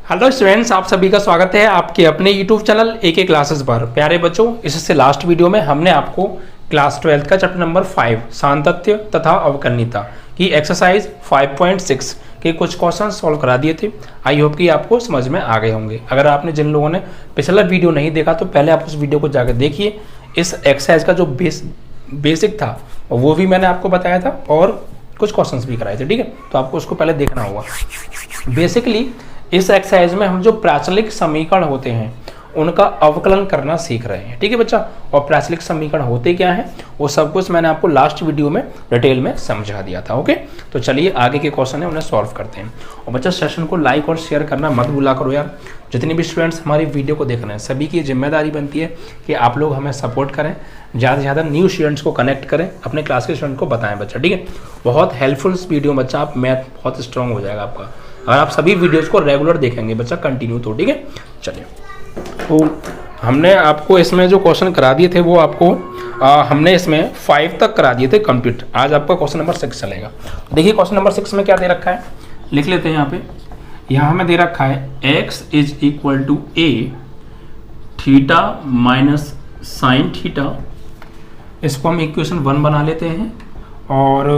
Hello students, आप सभी का स्वागत है आपके अपने यूट्यूब चैनल AK क्लासेस पर। प्यारे बच्चों, इससे लास्ट वीडियो में हमने आपको क्लास 12 का चैप्टर नंबर 5 सांतत्य तथा अवकलनीयता की एक्सरसाइज 5.6 के कुछ क्वेश्चन सॉल्व करा दिए थे। आई होप कि आपको समझ में आ गए होंगे। अगर आपने जिन लोगों ने पिछला वीडियो नहीं देखा तो पहले आप उस वीडियो को जाकर देखिए। इस एक्सरसाइज का जो बेसिक था वो भी मैंने आपको बताया था और कुछ क्वेश्चंस भी कराए थे, ठीक है। तो आपको उसको पहले देखना होगा। बेसिकली इस एक्सरसाइज में हम जो प्राचलिक समीकरण होते हैं उनका अवकलन करना सीख रहे हैं, ठीक है बच्चा। और प्राचलिक समीकरण होते क्या हैं वो सब कुछ मैंने आपको लास्ट वीडियो में डिटेल में समझा दिया था, ओके। तो चलिए आगे के क्वेश्चन है उन्हें सॉल्व करते हैं। और बच्चा सेशन को लाइक और शेयर करना मत भूला करो यार। जितने भी स्टूडेंट्स हमारी वीडियो को देख रहे हैं सभी की जिम्मेदारी बनती है कि आप लोग हमें सपोर्ट करें, ज़्यादा से ज़्यादा न्यू स्टूडेंट्स को कनेक्ट करें, अपने क्लास के स्टूडेंट को बताएं बच्चा, ठीक है। बहुत हेल्पफुल वीडियो बच्चा, आप मैथ बहुत स्ट्रॉन्ग हो जाएगा आपका अगर आप सभी वीडियोस को रेगुलर देखेंगे बच्चा, कंटिन्यू तो, ठीक है। चलिए, तो हमने आपको इसमें जो क्वेश्चन करा दिए थे वो आपको हमने इसमें 5 तक करा दिए थे कंप्लीट। आज आपका क्वेश्चन नंबर 6 चलेगा। देखिए क्वेश्चन नंबर 6 में क्या दे रखा है, लिख लेते हैं यहाँ पे। यहाँ हमें दे रखा है x = a theta minus sine theta. इसको हम इक्वेशन 1 बना लेते हैं। और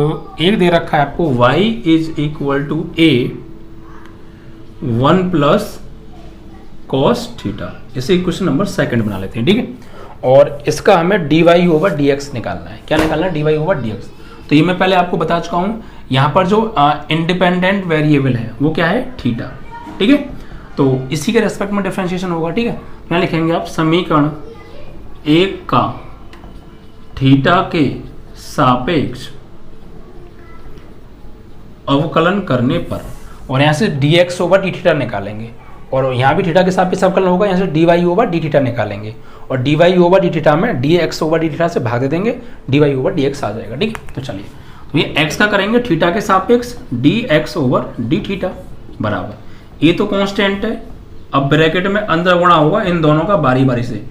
एक दे रखा है आपको y = a 1 + cos थीटा। इसे इक्वेशन नंबर 2 बना लेते हैं, ठीक है। और इसका हमें dy/dx निकालना है। क्या निकालना है? dy/dx। तो ये मैं पहले आपको बता चुका हूँ। यहाँ पर जो इंडिपेंडेंट वेरिएबल है वो क्या है? थीटा, ठीक है। तो इसी के रेस्पेक्ट में डिफरेंशिएशन होगा, ठीक है। क्या लिखेंगे आप? समीकरण 1 का थीटा के सापेक्ष अवकलन करने पर, और यहाँ से dx/dθ निकालेंगे। और यहाँ भी थीटा के सापेक्ष अवकलन होगा, यहाँ से dy/dθ निकालेंगे। और dy/dθ में dx/dθ से भाग दे देंगे, dy/dx आ जाएगा, ठीक है। तो चलिए, तो ये x का करेंगे थीटा के सापेक्ष dx/dθ बराबर, ये तो कांस्टेंट है। अब ब्रैकेट में अंदर गुणा होगा इन दोनों का बारी बारी से।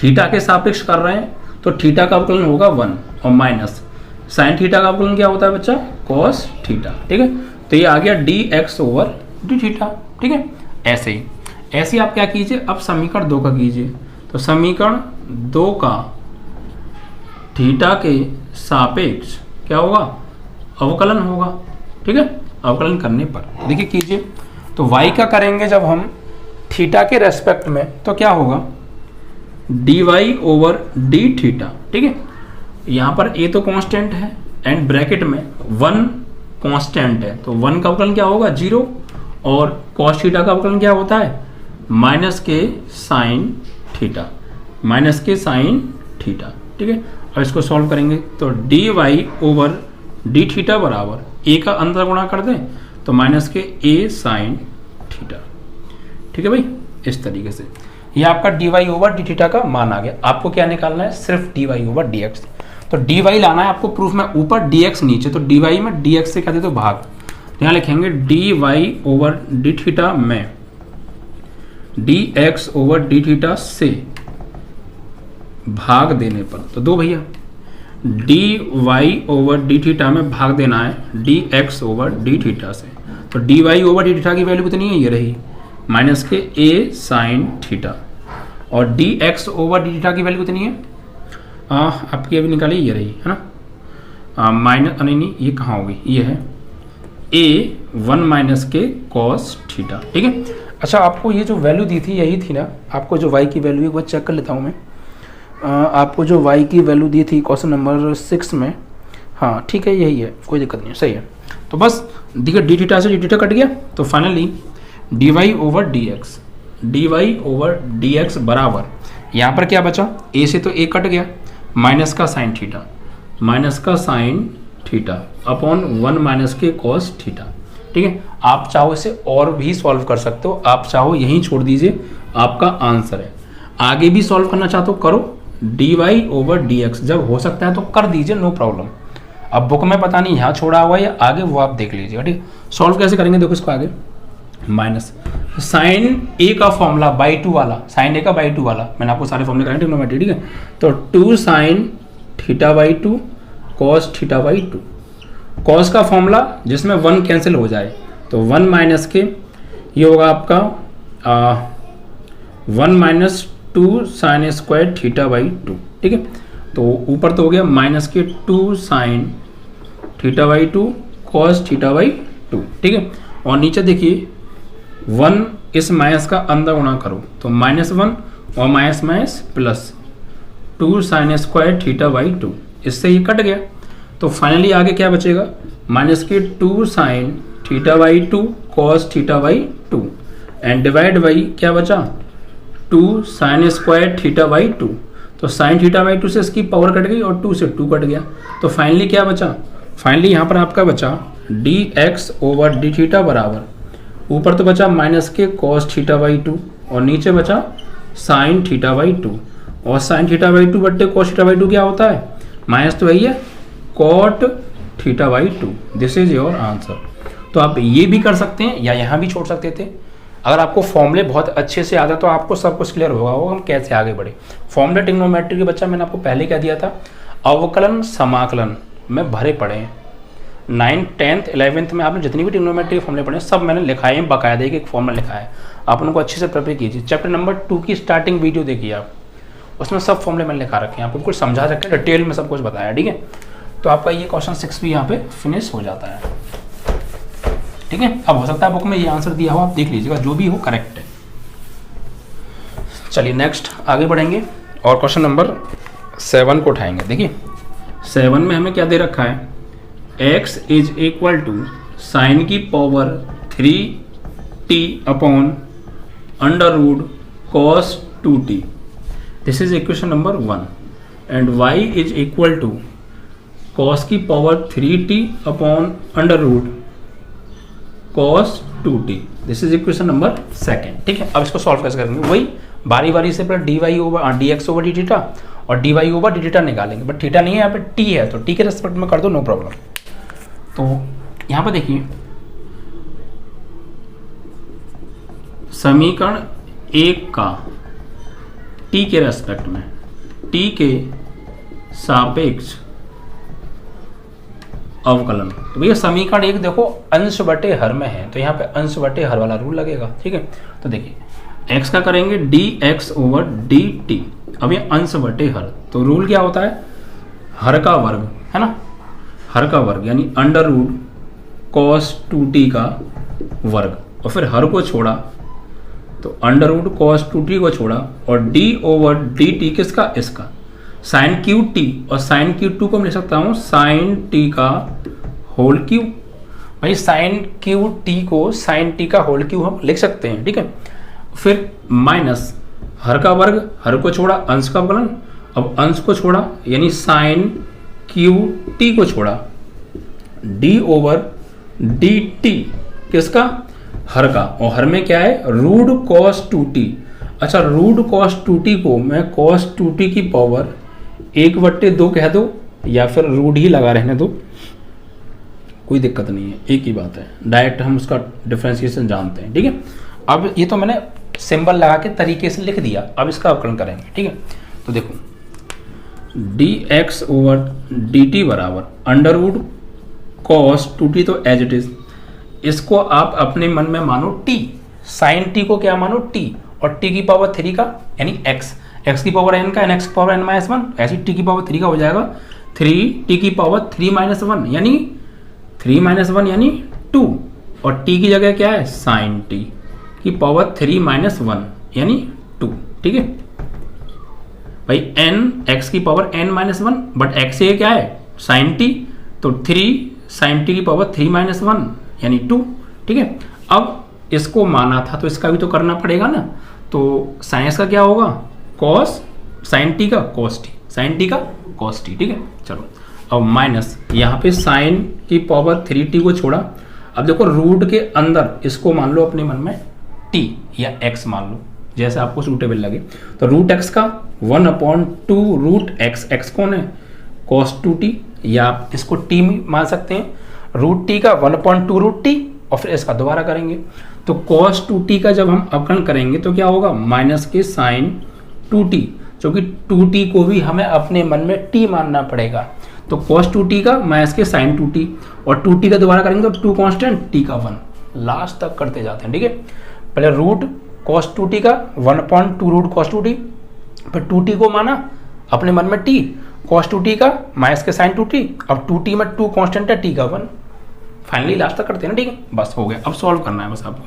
थीटा के सापेक्ष कर रहे हैं तो थीटा का अवकलन होगा 1 और माइनस साइन थीटा का अवकलन क्या होता है बच्चा? cos थीटा, ठीक है। तो ये आ गया dx/dθ, ठीक है। ऐसे ही आप क्या कीजिए, अब समीकरण 2 का कीजिए। तो समीकरण 2 का थीटा के सापेक्ष क्या होगा? अवकलन होगा, ठीक है। अवकलन करने पर देखिए कीजिए, तो y का करेंगे जब हम थीटा के रेस्पेक्ट में तो क्या होगा? dy/dθ, ठीक है। यहाँ पर a तो कांस्टेंट है एंड ब्रैकेट में 1 कांस्टेंट है, तो 1 का अवकलन क्या होगा? 0। और cos थीटा का अवकलन क्या होता है? माइनस के साइन थीटा, ठीक है। और इसको सॉल्व करेंगे तो dy/dθ बराबर a का अंदर गुणा कर दें तो माइनस के a साइन थीटा, ठीक है भाई। इस तरीके से ये आपका dy/dθ का मान आ गया। आपको क्या निकालना है? सिर्फ dy/dx। तो dy लाना है आपको प्रूफ में ऊपर, dx नीचे। तो dy में dx से क्या दे दो? भाग। यहाँ लिखेंगे dy/dθ में dx/dθ से भाग देने पर, तो दो भैया dy/dθ में भाग देना है dx/dθ से। तो dy/dθ की वैल्यू कितनी है? ये रही, माइनस के a साइन थीटा। और dx/dθ की वैल्यू कितनी है? आपकी अभी निकाली, ये रही, है ना। माइनस नहीं, ये कहाँ होगी? ये है a 1 - के cos थीटा, ठीक है। अच्छा, आपको ये जो वैल्यू दी थी यही थी ना? आपको जो y की वैल्यू, एक बार चेक कर लेता हूँ मैं। आपको जो y की वैल्यू दी थी क्वेश्चन नंबर 6 में, हाँ ठीक है, यही है, कोई दिक्कत नहीं है, सही है। तो बस देखिए dθ से dθ कट गया, तो फाइनली dy/dx बराबर, यहाँ पर क्या बचा? a से तो a कट गया, माइनस का साइन थीटा अपॉन 1 - के cos थीटा, ठीक है। आप चाहो इसे और भी सॉल्व कर सकते हो, आप चाहो यहीं छोड़ दीजिए, आपका आंसर है। आगे भी सॉल्व करना चाहते हो करो, dy/dx जब हो सकता है तो कर दीजिए, नो प्रॉब्लम। अब बुक में पता नहीं यहाँ छोड़ा हुआ है या आगे, वो आप देख लीजिएगा, ठीक। सॉल्व कैसे करेंगे देखो इसको आगे। माइनस साइन a का फॉर्मूला /2 वाला, साइन a का /2 वाला, मैंने आपको सारे फॉर्मूले कराए ट्रिग्नोमेट्री, ठीक है। तो 2 sin θ/2 cos θ/2, cos का फॉर्मूला जिसमें 1 कैंसिल हो जाए तो 1 - के ये होगा आपका 1 minus 2 sine square theta by 2, ठीक है। तो ऊपर तो हो गया माइनस के 2 sine theta by 2 cos theta by 2, ठीक है। और नीचे देखिए 1 इस माइनस का अंदर गुणा करो तो -1 और minus minus plus 2 sine square theta by 2, इससे ये कट गया। तो फाइनली आगे क्या बचेगा, माइनस के 2 sine theta by 2 cos theta by 2 and divide by क्या बचा 2 साइन स्क्वायर थीटा बाई 2। तो साइन थीटा बाई 2 से इसकी पावर कट गई और 2 से 2 कट गया। तो फाइनली क्या बचा, फाइनली यहाँ पर आपका बचा dx ओवर डी थीटा बराबर, ऊपर तो बचा माइनस के कॉस थीटा बाई 2 और नीचे बचा साइन थीटा बाई 2। और साइन थीटा बाई 2 बट्टे कॉस थीटा बाई 2 क्या होता है, माइनस तो वही है cot theta by 2। This is your answer. तो आप ये भी कर सकते हैं या यहाँ भी छोड़ सकते थे। अगर आपको फॉर्मूले बहुत अच्छे से आता तो आपको सब कुछ क्लियर होगा वो हम कैसे आगे बढ़े। फॉर्मूले ट्रिग्नोमेट्री के बच्चा मैंने आपको पहले क्या दिया था, अवकलन समाकलन में भरे पड़े हैं। 9th 10th 11th में आपने जितनी भी ट्रिग्नोमेट्री के फॉर्मूले पढ़े सब मैंने लिखाए हैं, बाकायदे एक फॉर्मूला लिखा है, आप उनको अच्छे से प्रिपेयर कीजिए। चैप्टर नंबर 2 की स्टार्टिंग वीडियो देखिए आप, उसमें सब फॉर्मूले मैंने लिखा रखे हैं, आपको बिल्कुल समझा रखे हैं, डिटेल में सब कुछ बताया, ठीक है। तो आपका ये क्वेश्चन 6 भी यहाँ पे फिनिश हो जाता है, ठीक है। अब हो सकता है बुक में ये आंसर दिया हो, आप देख लीजिएगा, जो भी हो करेक्ट है। चलिए नेक्स्ट आगे बढ़ेंगे और क्वेश्चन नंबर 7 को उठाएंगे। देखिए 7 में हमें क्या दे रखा है, x is equal to sine की power 3t upon under root cos 2t, this is equation number 1 and y is equal to cos की power 3t upon under root cos 2t, this is equation number 2, ठीक है। अब इसको solve कैसे करेंगे, वही बारी बारी से पहले dy over dx over D theta और dy ओवर डी थीटा निकालेंगे, बट थीटा नहीं है यहाँ पे t है, तो t के रेस्पेक्ट में कर दो, नो प्रॉब्लम। तो यहाँ पर देखिए समीकरण 1 का t के रेस्पेक्ट में, t के सापेक्ष अवकलन, तो भैया समीकरण 1 देखो अंश बटे हर में है, तो यहाँ पे अंश बटे हर वाला रूल लगेगा, ठीक है। तो देखिए x का करेंगे dx ओवर dt, अब ये अंश बटे हर, तो रूल क्या होता है, हर का वर्ग है ना, हर का वर्ग यानी अंडर रूट कॉस 2t का वर्ग, और फिर हर को छोड़ा तो अंडर रूट कॉस 2t को छोड़ा और d ओवर dt किसका, इसका साइन क्यू टी, और साइन क्यू 2 को मैं लिख सकता हूँ साइन टी का होल क्यू। भाई साइन क्यू टी को साइन टी का होल क्यू हम लिख सकते हैं, ठीक है। फिर माइनस हर का वर्ग, हर को छोड़ा अंश का अवकलन, अब अंश को छोड़ा यानी साइन क्यू टी को छोड़ा डी ओवर डी टी किसका, हर का, और हर में क्या है रूट कॉस 2t। अच्छा रूट कॉस 2t को मैं कॉस 2t की पावर 1/2 कह दो या फिर रूट ही लगा रहने दो, कोई दिक्कत नहीं है, एक ही बात है, डायरेक्ट हम उसका डिफरेंशिएशन जानते हैं, ठीक है। अब ये तो मैंने सिंबल लगा के तरीके से लिख दिया, अब इसका अवकलन करेंगे, ठीक है। तो देखो dx ओवर dt बराबर अंडर रूट कॉस 2t, तो एज इट इज, इसको आप अपने मन में मानो t, साइन t को क्या मानो t, और t की पावर 3 का यानी x, x की पावर n का n, x की पावर n माइनस 1, ऐसी t की पावर 3 का हो जाएगा 3t की पावर 3 माइनस 1 यानी 3 माइनस 1 यानी 2, और t की जगह क्या है साइन t की पावर 3 माइनस 1 यानी 2, ठीक है। भाई n x की power n minus 1, but x ये क्या है साइन t, तो 3 साइन t की पावर 3 माइनस 1 यानी 2, ठीक है। अब इसको माना था तो इसका भी तो करना पड़ेगा ना, तो साइंस का क्या होगा कॉस साइन टी का कॉस टी, साइन टी का कॉस टी, ठीक है। चलो अब माइनस यहाँ पे साइन की पावर 3t को छोड़ा, अब देखो रूट के अंदर इसको मान लो अपने मन में t या x मान लो, जैसे आपको सूटेबल लगे। तो रूट x का 1/2 रूट x, x कौन है cos 2t, या आप इसको t मान सकते हैं, रूट t का 1/2 रूट t, और फिर इसका दोबारा करेंगे। तो cos 2t का जब हम अवकलन करेंगे तो क्या होगा माइनस के साइन 2t, क्योंकि 2t को भी हमें अपने मन में t मानना पड़ेगा, तो cos 2t का माइनस के साइन 2t, और 2t का दोबारा करेंगे तो 2 कांस्टेंट t का 1, लास्ट तक करते जाते हैं, ठीक है। पहले रूट कॉस टू टी का 1/2 रूट कॉस टू टी, फिर टू टी को माना अपने मन में टी, कॉस टू टी का माइनस के साइन टू टी, अब टू टी में टू कॉन्स्टेंट है, टी का 1, फाइनली लास्ट तक करते हैं ना, ठीक है, बस हो गया। अब सॉल्व करना है बस आपको।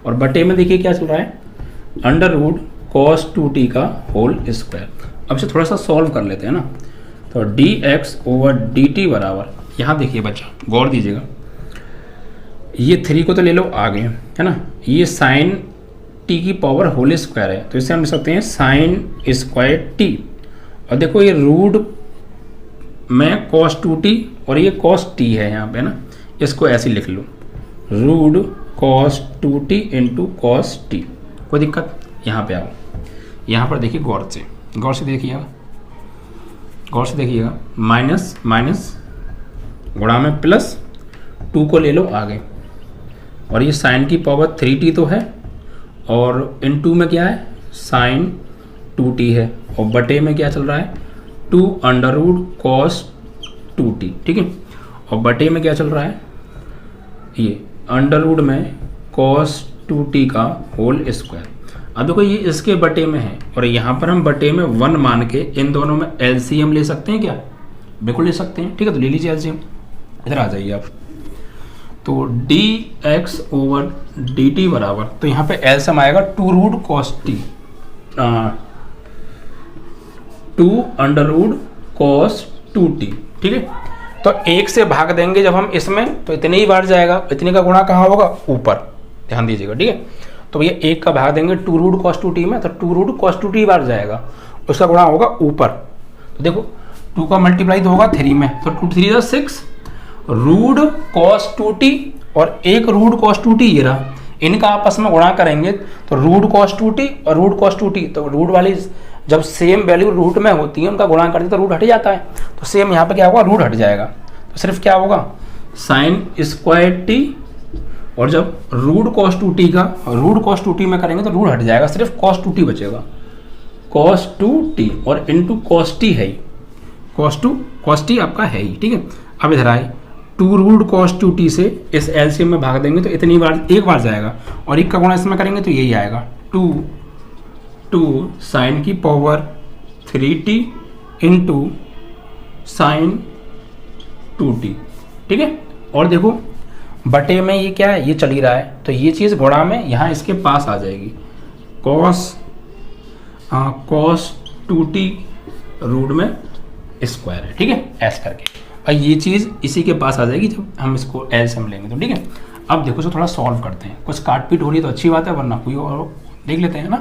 और बटे में देखिए क्या चल रहा है, under root cos two t का होल स्क्वायर। अब इसे थोड़ा सा सॉल्व कर लेते हैं ना, तो d x over d t बराबर, यहाँ देखिए बच्चा गौर दीजिएगा, ये 3 को तो ले लो आगे, है ना, ये साइन टी की पावर होल स्क्वायर है, तो इसे हम लिख सकते हैं साइन स्क्वायर टी। और देखो ये रूट में कॉस टू टी और ये कॉस टी है यहाँ पे ना, इसको ऐसे लिख लो, root cos two T into cos T. कोई दिक्कत? यहाँ पे आओ, यहाँ पर देखिए गौर से देखिएगा, माइनस माइनस गुणा में प्लस, 2 को ले लो आगे, और ये साइन की पावर 3t तो है, और इन 2 में क्या है, साइन 2t है, और बटे में क्या चल रहा है, 2 अंडर रूट कॉस 2t, ठीक है, और बटे में क्या चल रहा है, ये अंडर रूट में कॉस 2t का होल स्क्वायर। अब देखो ये इसके बटे में है, और यहाँ पर हम बटे में 1 मान के इन दोनों में एलसीएम ले सकते हैं क्या? बिल्कुल ले सकते हैं, ठीक है, तो ले लीजिए एलसीएम। इधर आ जाइए आप, तो d x over d t बराबर, तो यहाँ पे एलसीएम आएगा 2 root cos t, 2 under root cos 2t, ठीक है। तो 1 से भाग देंगे जब हम इसमें, तो इतने ही बार जाएगा, इतने का गुणा कहाँ होगा, ऊपर, ध्यान दीजिएगा, ठीक है। तो ये 1 का भाग देंगे 2 रूट कॉस 2t में, तो 2 रूट कॉस 2t बार जाएगा, उसका गुणा होगा ऊपर। तो देखो 2 का मल्टीप्लाई तो होगा 3 में, तो 2 3 6 रूट कॉस 2t और 1 रूट कॉस 2t, ये रहा, इनका आपस में गुणा करेंगे तो रूट कॉस 2t और रूट कॉस 2t, तो रूट वाली जब सेम वैल्यू रूट में होती है उनका गुणा करते तो रूट हट जाता है, तो सेम यहाँ पे क्या होगा, रूट हट जाएगा, तो सिर्फ क्या होगा, साइन स्क्वायर टी, और जब रूट कॉस 2t का रूट कॉस 2t में करेंगे तो रूट हट जाएगा, सिर्फ कॉस 2t बचेगा, कॉस 2t और इनटू कॉस टी है ही, कॉस टी आपका है ही, ठीक है। अब इधर आए 2 रूट कॉस 2t से इस एलसीएम में भाग देंगे तो इतनी बार, एक बार जाएगा, और 1 का गुणा इसमें करेंगे तो यही आएगा, 2 साइन की power 3t into sine 2t, ठीक है। और देखो बटे में ये क्या है, ये चल ही रहा है, तो ये चीज़ गुणा में यहाँ इसके पास आ जाएगी, कॉस 2t रूट में स्क्वायर है, ठीक है, ऐसे करके भाई ये चीज़ इसी के पास आ जाएगी जब हम इसको एलसीएम लेंगे, तो ठीक है। अब देखो इसको थोड़ा सॉल्व करते हैं, कुछ काट पीट हो रही है तो अच्छी बात है, वरना कोई और देख लेते हैं ना,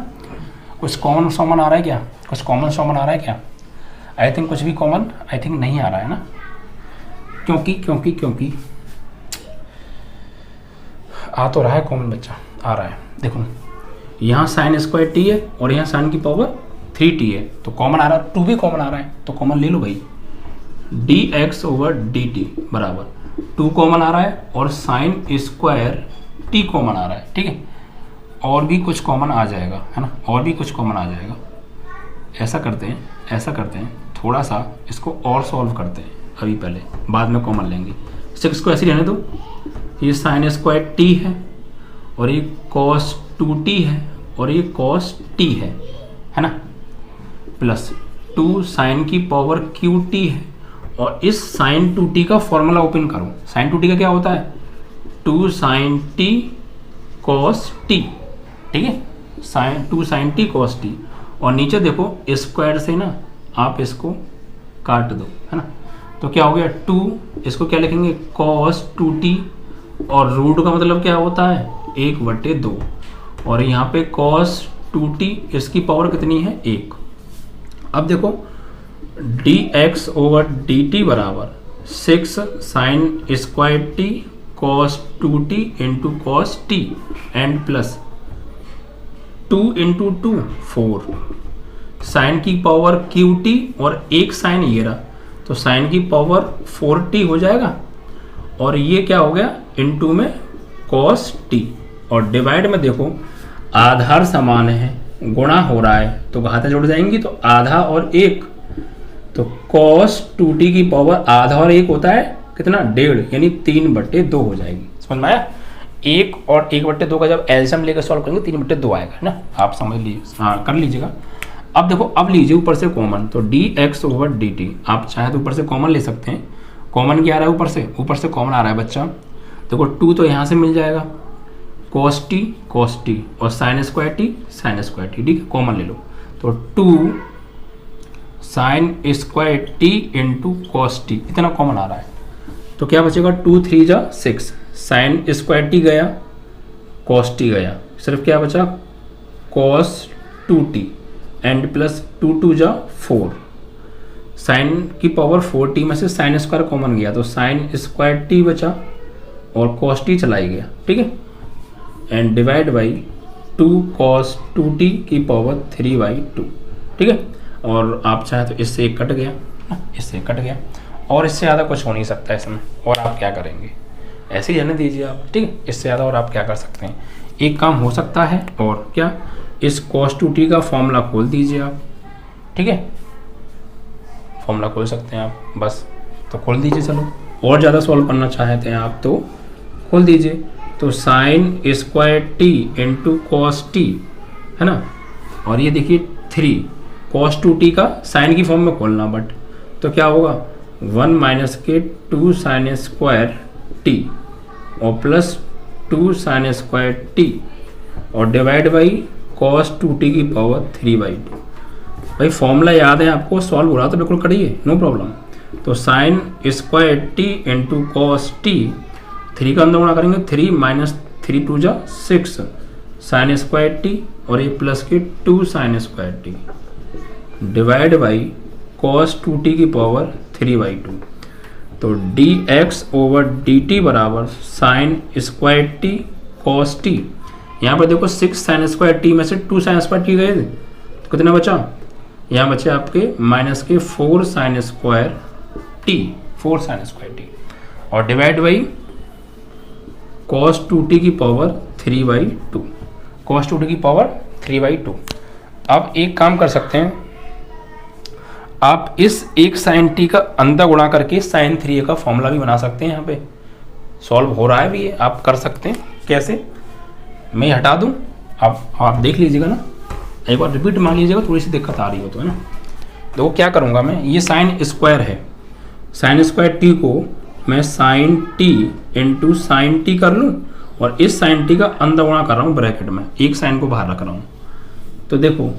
कुछ कॉमन सॉमन आ रहा है क्या, कुछ कॉमन सॉमन आ रहा है क्या? आई थिंक कुछ भी कॉमन आई थिंक नहीं आ रहा है ना, क्योंकि आ तो रहा है कॉमन बच्चा, आ रहा है, देखो यहाँ साइन स्क्वायर टी है और यहाँ साइन की पावर 3t है, तो कॉमन आ रहा है, 2 भी कॉमन आ रहा है, तो कॉमन ले लो भाई, D x over d t बराबर 2 कॉमन आ रहा है और साइन स्क्वायर टी कॉमन आ रहा है, ठीक है, और भी कुछ कॉमन आ जाएगा, है ना, और भी कुछ कॉमन आ जाएगा। ऐसा करते हैं थोड़ा सा इसको और सॉल्व करते हैं अभी, पहले बाद में कॉमन लेंगे, 6 को ऐसे रहने दो, ये साइन स्क्वायर टी है और ये कॉस 2t है और ये कॉस t है ना, प्लस 2 साइन की पावर qt है, और इस साइन 2t का फॉर्मूला ओपन करो, साइन 2t का क्या होता है, 2 साइन t कॉस t, ठीक है, 2 साइन t कॉस t, और नीचे देखो स्क्वायर से ना आप इसको काट दो, है ना, तो क्या हो गया 2, इसको क्या लिखेंगे कॉस 2t, और रूट का मतलब क्या होता है 1/2, और यहाँ पे कॉस 2t, इसकी पावर कितनी है 1। अब देखो d x over d t बराबर 6 sine square t cos 2t into cos t and plus 2 into 2 4, sine की पावर qt और एक साइन ये रहा, तो साइन की पावर 4t हो जाएगा, और ये क्या हो गया इनटू में cos t, और डिवाइड में देखो आधार समान है, गुणा हो रहा है तो घातें जुड़ जाएंगी, तो आधा और 1, तो cos 2t की पावर आधा और 1 होता है कितना 1.5, यानी 3/2 हो जाएगी, समझ में आया। 1 और 1/2 का जब एलसीएम लेकर सॉल्व करेंगे 3/2 आएगा, है ना। आप समझ लीजिए, हाँ कर लीजिएगा। अब देखो, अब लीजिए ऊपर से कॉमन, तो dx/dt आप चाहे तो ऊपर से कॉमन ले सकते हैं। कॉमन क्या आ रहा है ऊपर से कॉमन आ रहा है बच्चा, देखो 2 तो यहाँ से मिल जाएगा, cos t और sin स्क्वायर t, ठीक है, कॉमन ले लो। तो 2 sin square t into cos T, इतना कॉमन आ रहा है। तो क्या बचेगा, 2 3 जा 6, sin स्क्वायर t गया, cos t गया, सिर्फ क्या बचा cos 2t एंड प्लस 2 2 जा 4, sin की पावर 4t में से sin स्क्वायर कॉमन गया, तो sin स्क्वायर t बचा और cos t चला ही गया, ठीक है, and divide by 2 cos 2t की पावर 3/2, ठीक है। और आप चाहे तो इससे एक कट गया, इससे कट गया, और इससे ज़्यादा कुछ हो नहीं सकता इसमें। और आप क्या करेंगे, ऐसे ही रहने दीजिए आप, ठीक है। इससे ज़्यादा और आप क्या कर सकते हैं, एक काम हो सकता है, और क्या, इस cos 2t का फॉर्मूला खोल दीजिए आप, ठीक है, फॉर्मूला खोल सकते हैं आप, बस तो खोल दीजिए। चलो, और ज़्यादा सॉल्व करना चाहते हैं आप तो खोल दीजिए। तो sin square t into cos T, है ना, और ये देखिए 3 cos 2t का साइन की फॉर्म में खोलना, बट तो क्या होगा 1 माइनस के 2 sin स्क्वायर t और प्लस 2 sin स्क्वायर t और डिवाइड बाई cos 2t की पावर 3/2। भाई फॉर्मूला याद है आपको, सॉल्व हो रहा तो बिल्कुल करिए, नो प्रॉब्लम। तो sin square t into cos T, 3 का अंदर गुणा करेंगे, 3 माइनस 3 2 जा 6 sin स्क्वायर टी और ये प्लस के 2 sin square T divide by cos 2t की पावर 3/2। तो dx/dt बराबर sin square T cos t, यहाँ पर देखो 6 sin स्क्वायर टी में से 2 sin स्क्वायर टी गए थे, तो कितना बचा, यहाँ बचे आपके माइनस के 4 sin square T, 4 sin square t और डिवाइड बाई cos 2t की पावर 3/2, cos 2t की पावर 3/2। अब एक काम कर सकते हैं, आप इस एक sin t का अंदर गुणा करके sin 3a का फॉर्मूला भी बना सकते हैं। यहाँ पे सॉल्व हो रहा है भी, ये आप कर सकते हैं। कैसे, मैं हटा दूं, आप देख लीजिएगा ना, एक बार रिपीट मान लीजिएगा, थोड़ी सी दिक्कत आ रही हो तो, है ना। देखो क्या करूँगा मैं, ये sin स्क्वायर है, sin स्क्वायर t को मैं sin t into sine T कर लूँ और इस sin t का अंदर गुणा कर रहा हूँ ब्रैकेट में, एक साइन को बाहर रख रहा हूँ। तो देखो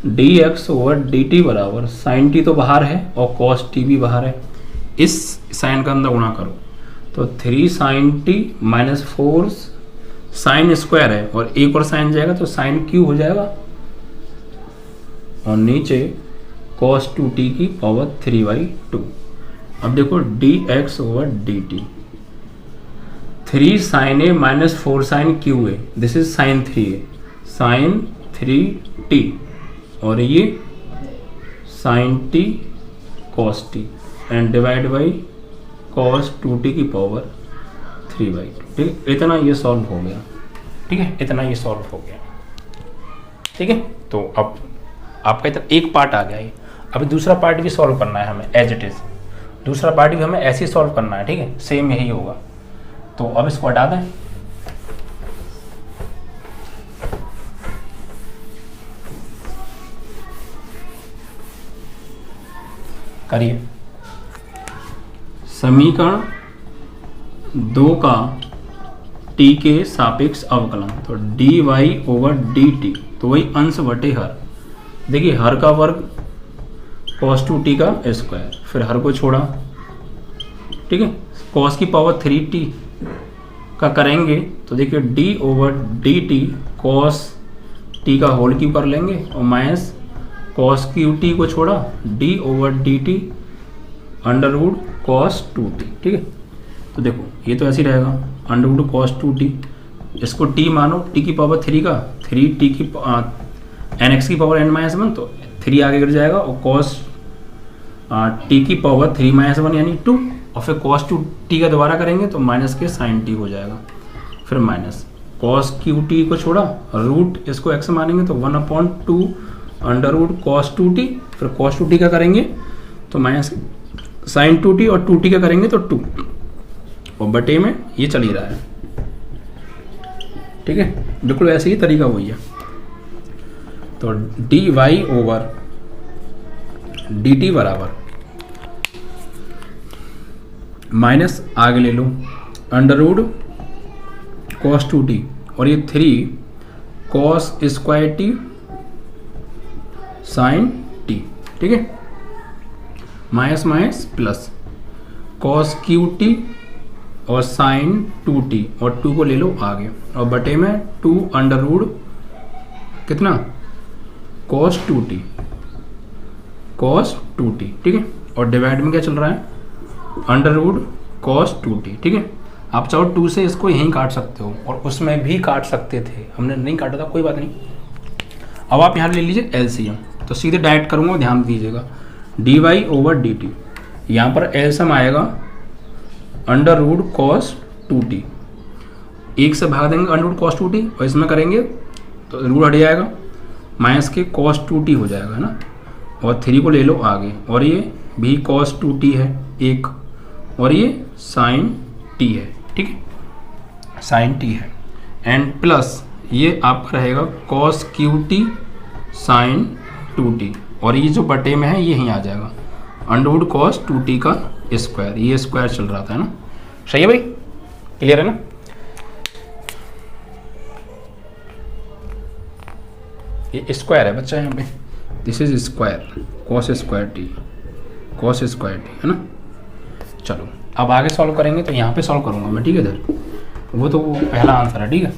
dx/dt बराबर sin t तो बाहर है और cos t भी बाहर है, इस साइन का अंदर गुणा करो तो 3 sin t minus 4 sin square है और एक और साइन जाएगा तो sin क्यूब हो जाएगा और नीचे cos 2t की पावर 3/2। अब देखो dx/dt, 3 sin a minus 4 sin Q A, this is sin 3a, sin 3t और ये sin t cos t and divide by cos 2t की पावर 3/2। ठीक है, इतना ये सॉल्व हो गया। ठीक है, इतना ये सॉल्व हो गया। ठीक है, तो अब आपका इतना एक पार्ट आ गया है। अभी दूसरा पार्ट भी सॉल्व करना है हमें एज इट इज़, दूसरा पार्ट भी हमें ऐसे ही सॉल्व करना है। ठीक है, सेम यही होगा। तो अब इसको हटा दें। करिए, समीकरण 2 का t के सापेक्ष अवकलन, तो dy/dt, तो वही अंश बटे हर। देखिए हर का वर्ग cos 2t का स्क्वायर, फिर हर को छोड़ा। ठीक है, cos की पावर 3t का करेंगे तो देखिए d/dt cos t का होल क्यूब कर लेंगे और माइनस cos qt को छोड़ा d/dt under root cos 2t। ठीक है, तो देखो ये तो ऐसे ही रहेगा अंडर रूट cos 2t, इसको t मानो, t की पावर 3 का 3t की nx की पावर n-1, तो 3 आगे गिर जाएगा और cos t की पावर 3-1 यानी 2, और फिर cos 2t का दोबारा करेंगे तो माइनस के sin t हो जाएगा, फिर माइनस cos qt को छोड़ा, रूट इसको x मानेंगे तो 1/2 अंडर रूट cos 2t, फिर cos 2t का करेंगे तो माइनस sin 2t और 2t का करेंगे तो 2, और बटे में ये चल ही रहा है। ठीक है, बिल्कुल ऐसे ही तरीका वही है। तो d y over d t बराबर माइनस आगे ले लो अंडर रूट कॉस 2t और ये 3 cos square t sine t, ठीक है, minus minus plus cos q t और साइन 2t और 2 को ले लो आगे और बटे में 2 अंडर रूट कितना कॉस 2t ठीक है, और डिवाइड में क्या चल रहा है अंडर रूट कॉस 2t, ठीक है। आप चाहो 2 से इसको यहीं काट सकते हो और उसमें भी काट सकते थे, हमने नहीं काटा था, कोई बात नहीं। अब आप यहाँ ले लीजिए एलसीएम, तो सीधे डायरेक्ट करूँगा, ध्यान दीजिएगा। D y over d t, यहाँ पर एलसीएम आएगा अंडर रूट कॉस 2t, 1 से भाग देंगे अंडर रूट कॉस 2t और इसमें करेंगे तो रूट हट जाएगा, माइनस के कॉस 2t हो जाएगा ना, और 3 को ले लो आगे और ये भी कॉस 2t है 1 और ये साइन t है, ठीक है, साइन t है, एंड प्लस ये आपका रहेगा कॉस QT साइन 2t और ये जो बटे में है ये यहीं आ जाएगा अंडर रूट कॉस 2t का स्क्वायर, ये स्क्वायर चल रहा था ना। सही है भाई, क्लियर है ना। ये स्क्वायर है बच्चा यहाँ पे, this is square cos square T है ना। चलो अब आगे सॉल्व करेंगे, तो यहाँ पे सॉल्व करूँगा मैं, ठीक है। इधर वो तो पहला आंसर है, ठीक है।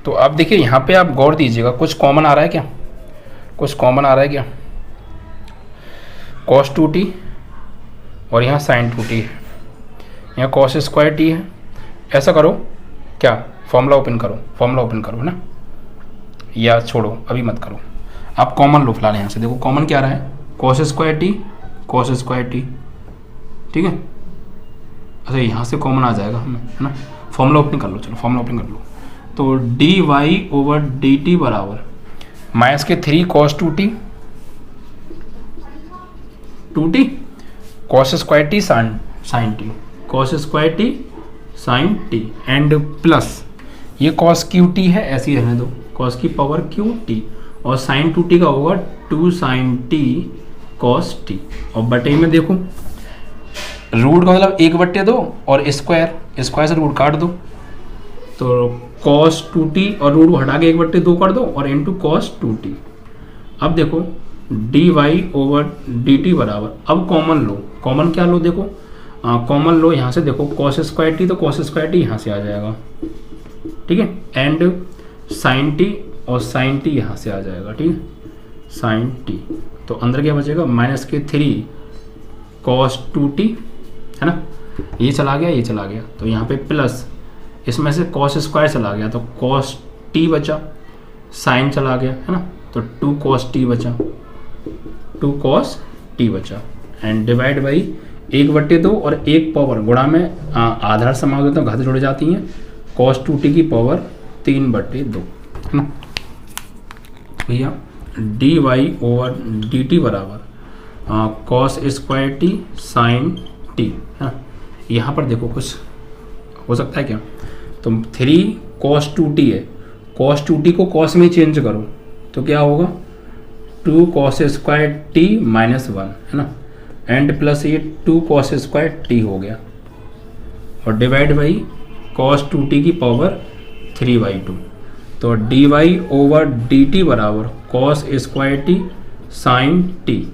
तो अब देखिए यहाँ पे आप गौर दीजिएगा, कुछ कॉमन आ रहा है क्या, कुछ कॉमन आ रहा है क्या, cos 2t और यहाँ sin 2t है, यहाँ cos स्क्वायर टी है। ऐसा करो, क्या फॉर्मूला ओपन करो ना, या छोड़ो अभी मत करो, आप कॉमन लो फिलहाल। यहाँ से देखो कॉमन क्या रहा है, cos स्क्वायर टी, ठीक है। अच्छा यहाँ से कॉमन आ जाएगा हमें, है ना। फॉर्मूला ओपन कर लो, चलो फॉर्मूला ओपन कर लो। तो d y over d t बराबर माइनस के 3 cos 2t cos square t sine t, cos square t sine t and plus ये cos QT है, ऐसे ही रहने दो, cos की पावर QT और साइन 2t का होगा 2 साइन t cos t और बटे में देखो रूट का मतलब 1/2 और स्क्वायर से रूट काट दो, तो cos 2t और रूट को हटा के 1/2 कर दो और इंटू cos 2t। अब देखो d y over d t बराबर, अब कॉमन लो, कॉमन क्या लो देखो, कॉमन लो यहाँ से देखो cos स्क्वायर टी, तो cos स्क्वायर टी यहाँ से आ जाएगा, ठीक है, एंड साइन टी और साइन टी यहाँ से आ जाएगा, ठीक है, साइन टी। तो अंदर क्या बचेगा माइनस के 3 cos 2t है ना, ये चला गया, तो यहाँ पे प्लस इसमें से cos स्क्वायर चला गया तो cos t बचा, साइन चला गया है ना, तो 2 cos t बचा एंड डिवाइड बाई 1/2 और 1 पावर गुणा में आधार समाप्त होता है, घात जुड़ जाती हैं, cos 2t की पावर 3/2 है ना भैया। D y over d t बराबर cos square t sine t है ना। यहाँ पर देखो कुछ हो सकता है क्या, तो 3 cos 2t है, cos 2t को cos में चेंज करो तो क्या होगा 2 cos स्क्वायर टी -1 है ना, एंड प्लस ये 2 cos स्क्वायर टी हो गया और डिवाइड बाई cos 2t की पावर 3/2। तो d y over d t बराबर cos square t sine t,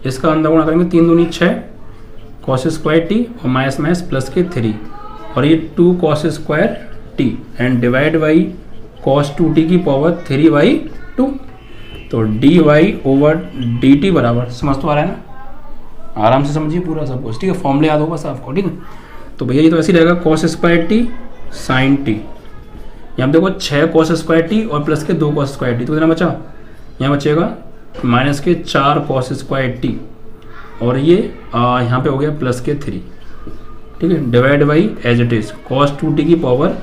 इसका अंदर गुणा करेंगे 3 दूनी 6 cos स्क्वायर टी और माइनस प्लस के 3 और ये 2 cos square t and divide by cos 2t की पावर 3/2। तो d y over d t बराबर, समझ तो आ रहा है ना, आराम से समझिए पूरा सब कुछ, ठीक है, फॉर्मूले याद होगा सबको, ठीक है। तो भैया ये तो ऐसे ही रहेगा cos square t sine t, यहाँ देखो 6 cos स्क्वायर टी और प्लस के 2 cos स्क्वायर टी, तो कितना बचा, यहाँ बचेगा माइनस के 4 cos स्क्वायर टी और ये यहाँ पे हो गया प्लस के 3, ठीक है, divide by as it is cos 2t की पावर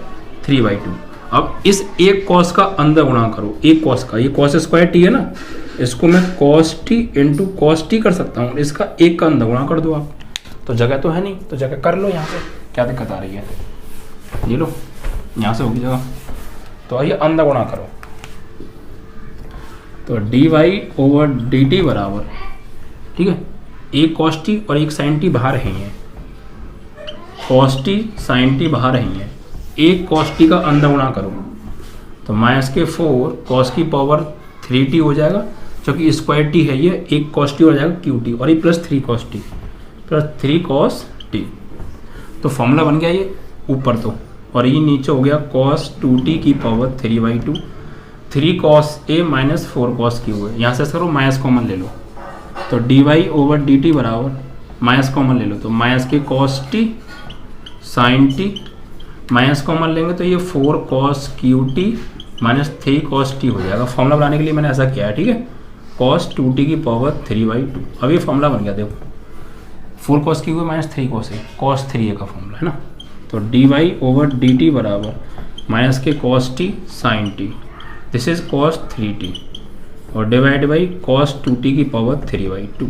3/2। अब इस एक cos का अंदर गुणा करो, एक cos का, ये cos स्क्वायर टी है ना, इसको मैं cos t into cos t कर सकता हूँ, इसका एक का अंदर गुणा कर दो आप, तो जगह तो है नहीं, तो जगह कर लो यहाँ पे, क्या दिक्कत आ रही है, ये लो यहाँ से होगी जगह, तो आइए अंदर गुणा करो, तो dy/dt बराबर, ठीक है, एक cos t और एक sin t बाहर रही हैं, cos t sin t बाहर रही हैं, एक cos t का अंदर गुणा करो तो -4 cos की पावर 3t हो जाएगा, क्योंकि स्क्वायर t है ये, एक cos t हो जाएगा qt और ये +3 cos t। तो फॉर्मूला बन गया ये ऊपर तो, और ये नीचे हो गया cos 2t की power 3/2, 3 cos a -4 cos q है, यहाँ से करो माइनस कॉमन ले लो, तो dy/dt बराबर माइनस कॉमन ले लो तो -k cos t sin t, minus common लेंगे तो ये 4 cos qt -3 cos t हो जाएगा। फॉर्मूला बनाने के लिए मैंने ऐसा किया है, ठीक है, cos 2t की पावर 3/2। अब ये फॉर्मूला बन गया, देखो 4 cos q -3 cos a, cos 3a का फॉर्मूला है ना। तो dy/dt बराबर -k cos t sin t, this is cos 3t और डिवाइड बाई cos 2t की पावर 3/2,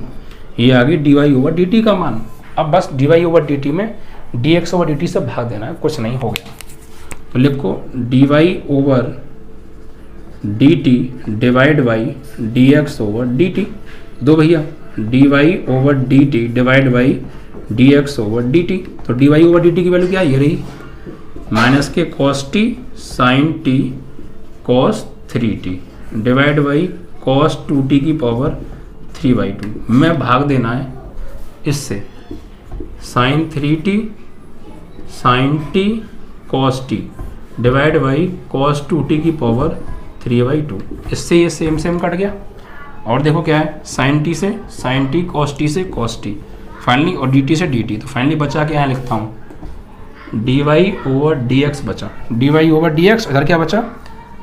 ये आ गई dy/dt का मान। अब बस dy/dt में dx/dt से भाग देना है, कुछ नहीं हो गया। तो लिखो dy/dt डिवाइड बाई dx/dt, दो भैया dy/dt डिवाइड बाई dx/dt, तो dy/dt की वैल्यू क्या है, ये रही -k cos t sin t cos 3t divide by cos 2t की पावर 3/2 में भाग देना है इससे, sin 3t sin t cos t divide by cos 2t की पावर 3/2, इससे ये सेम कट गया। और देखो क्या है, sin t से sin t cos t से cos t फाइनली, और dt से dt, तो फाइनली बचा क्या है, लिखता हूँ dy/dx बचा, dy/dx इधर क्या बचा,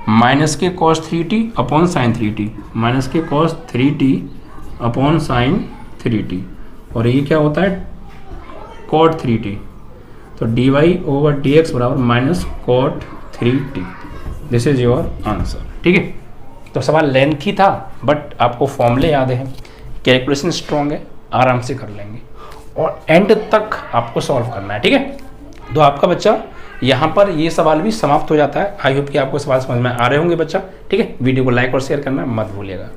-k cos 3t upon sin 3t, -k cos 3t upon sin 3t, और ये क्या होता है cot 3t, तो dy/dx बराबर -cot 3t, this is your answer. ठीक है, तो सवाल लेंथी था बट आपको फॉर्मूले याद है, कैलकुलेशन स्ट्रॉन्ग है, आराम से कर लेंगे और एंड तक आपको सॉल्व करना है। ठीक है, तो आपका बच्चा यहाँ पर ये सवाल भी समाप्त हो जाता है। आई होप कि आपको सवाल समझ में आ रहे होंगे बच्चा। ठीक है, वीडियो को लाइक और शेयर करना मत भूलिएगा।